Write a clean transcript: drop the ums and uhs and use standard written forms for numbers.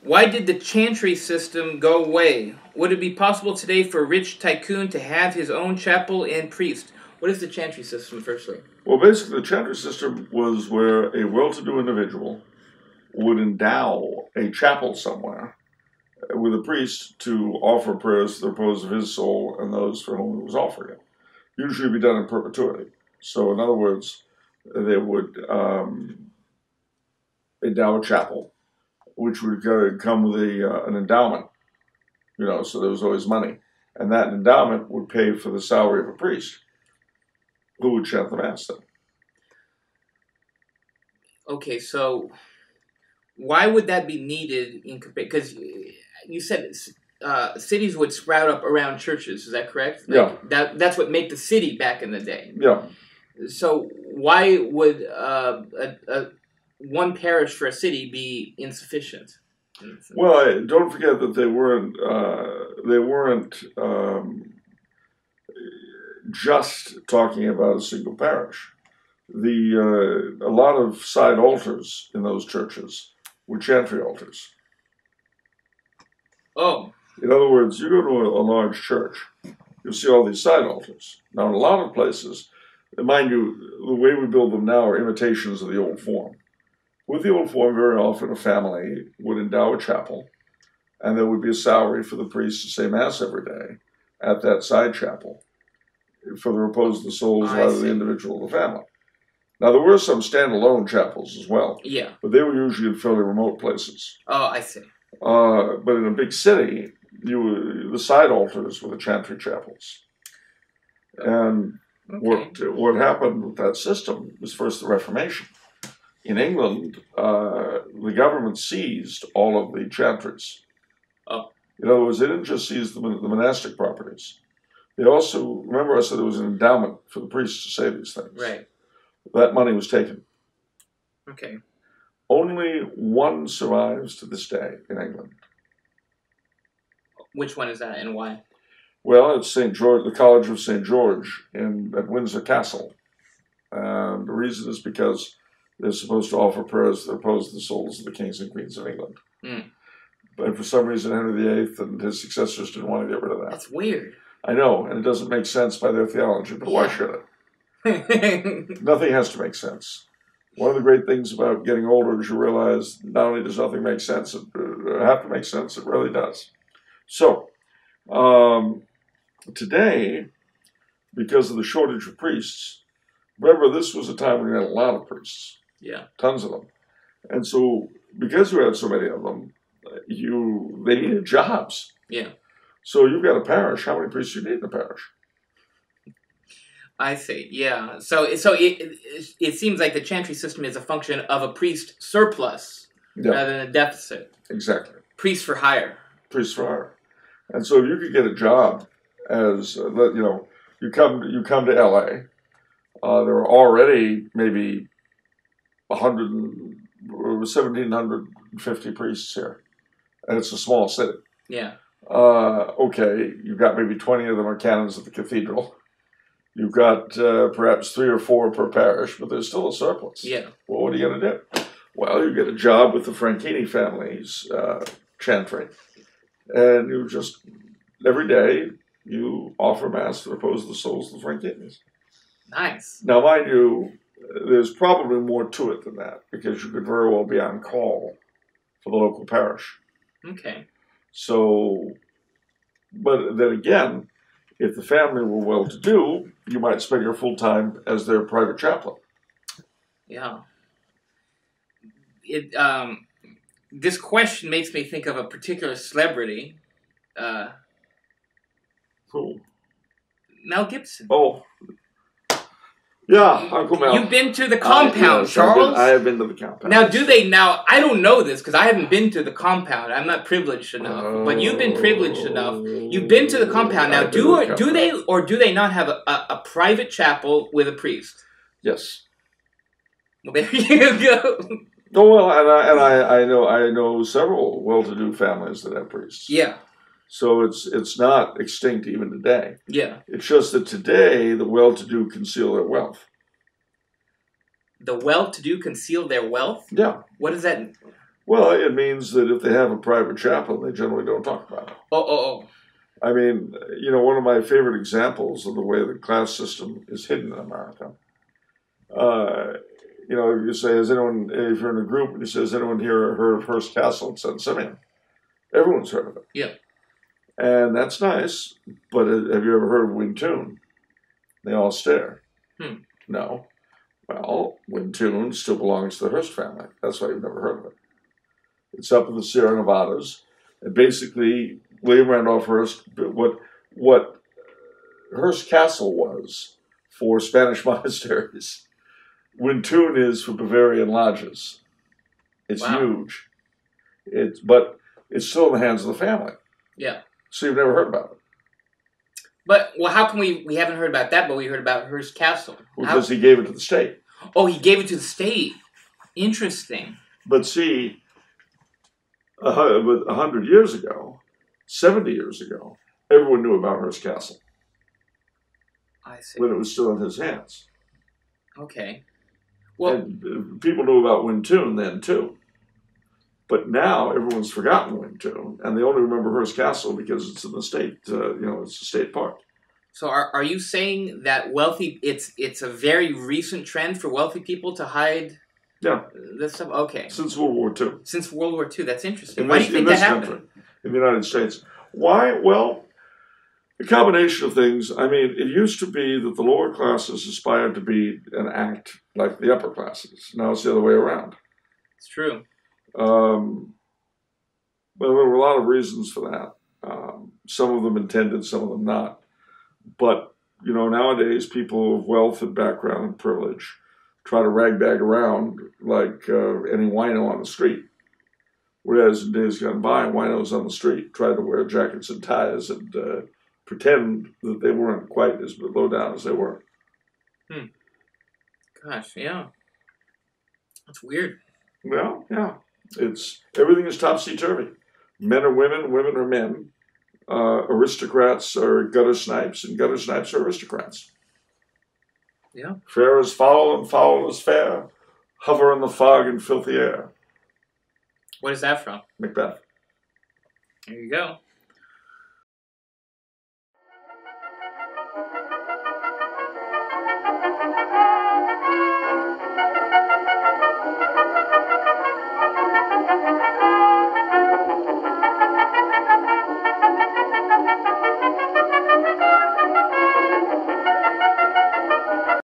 Why did the Chantry System go away? Would it be possible today for a rich tycoon to have his own chapel and priest? What is the Chantry System, firstly? Well, basically, the Chantry System was where a well-to-do individual would endow a chapel somewhere with a priest to offer prayers to the repose of his soul and those for whom it was offering it. Usually be done in perpetuity. So, in other words, they would endow a chapel, which would come with an endowment, so there was always money. And that endowment would pay for the salary of a priest who would chant the Mass then. Okay, so why would that be needed? Because you said cities would sprout up around churches, is that correct? Yeah. That's what made the city back in the day. Yeah. So why would one parish for a city be insufficient? Well, don't forget that they weren't just talking about a single parish. A lot of side altars in those churches were chantry altars. Oh. In other words, you go to a large church, you'll see all these side altars. Now, in a lot of places, mind you, the way we build them now are imitations of the old form. With the old form, very often a family would endow a chapel, and there would be a salary for the priest to say Mass every day at that side chapel for the repose of the souls rather than the individual of the family. Now, there were some standalone chapels as well. Yeah. But they were usually in fairly remote places. Oh, I see. But in a big city, the side altars were the chantry chapels. And what happened with that system was first the Reformation. In England, the government seized all of the chantries. Oh. In other words, they didn't just seize the monastic properties. They also, remember I said there was an endowment for the priests to say these things. Right. That money was taken. Okay. Only one survives to this day in England. Which one is that and why? Well, it's St. George, the College of St. George at Windsor Castle. And the reason is because they're supposed to offer prayers that oppose the souls of the kings and queens of England. Mm. But for some reason, Henry VIII and his successors didn't want to get rid of that. That's weird. I know, and it doesn't make sense by their theology, but why should it? Nothing has to make sense. One of the great things about getting older is you realize not only does nothing make sense, it have to make sense, it really does. So, today, because of the shortage of priests, remember this was a time when you had a lot of priests. Yeah. Tons of them. And so, because you had so many of them, they needed jobs. Yeah. So you've got a parish. How many priests do you need in a parish? I see. Yeah. So it seems like the chantry system is a function of a priest surplus rather than a deficit. Exactly. Priest for hire. Priest for hire. And so if you could get a job as you come to LA, there are already maybe 1,750 priests here, and it's a small city. Yeah. Okay, you've got maybe 20 of them are canons of the cathedral. You've got perhaps 3 or 4 per parish, but there's still a surplus. Yeah. Well, what are you going to do? Well, you get a job with the Franchini family's chantry, and you just, every day, you offer Mass to repose the souls of the Franchinis. Nice. Now, mind you, there's probably more to it than that, because you could very well be on call for the local parish. Okay. So, but then again, if the family were well-to-do, you might spend your full time as their private chaplain. Yeah. This question makes me think of a particular celebrity. Who? Mel Gibson. Oh. Yeah, Uncle Mel. You've been to the compound, yes, Charles? I have been to the compound. Now, I don't know this because I haven't been to the compound. I'm not privileged enough. But you've been privileged enough. You've been to the compound. Now, do they not have a private chapel with a priest? Yes. Well, there you go. Oh, well, and I know several well-to-do families that have priests. Yeah. So it's not extinct even today. Yeah. It's just that today the well-to-do conceal their wealth. The well-to-do conceal their wealth? Yeah. What does that mean? Well, it means that if they have a private chaplain, they generally don't talk about it. Oh. I mean, one of my favorite examples of the way the class system is hidden in America. If you say, if you're in a group and you say, has anyone here heard of Hearst Castle in San Simeon? Everyone's heard of it. Yeah. And that's nice, but have you ever heard of Wintoun? They all stare. No. Well, Wintoun still belongs to the Hearst family. That's why you've never heard of it. It's up in the Sierra Nevadas. And basically, William Randolph Hearst, what Hearst Castle was for Spanish monasteries, Wintoun is for Bavarian lodges. It's huge. But it's still in the hands of the family. Yeah. So you've never heard about it. But, how come we haven't heard about that, but we heard about Hearst Castle? Because he gave it to the state. Oh, he gave it to the state. Interesting. But see, 100 years ago, 70 years ago, everyone knew about Hearst Castle. I see. When it was still in his hands. Okay. Well, and people knew about Wintoun then, too. But now everyone's forgotten Wintoun, and they only remember Hearst Castle because it's in the state, it's a state park. So are you saying that it's a very recent trend for wealthy people to hide this stuff? Okay. Since World War II. Since World War II, that's interesting. Why do you think that happened? In the United States. Why? Well, a combination of things. I mean, it used to be that the lower classes aspired to be and act like the upper classes. Now it's the other way around. It's true. Well, there were a lot of reasons for that. Some of them intended, some of them not. But, nowadays, people of wealth and background and privilege try to ragbag around like any wino on the street. Whereas in days gone by, winos on the street tried to wear jackets and ties and pretend that they weren't quite as low down as they were. Gosh, yeah. That's weird. Well, yeah. Everything is topsy-turvy. Men are women, women are men. Aristocrats are gutter snipes, and gutter snipes are aristocrats. Yeah. Fair is foul, and foul is fair. Hover in the fog and filthy air. What is that from? Macbeth. There you go.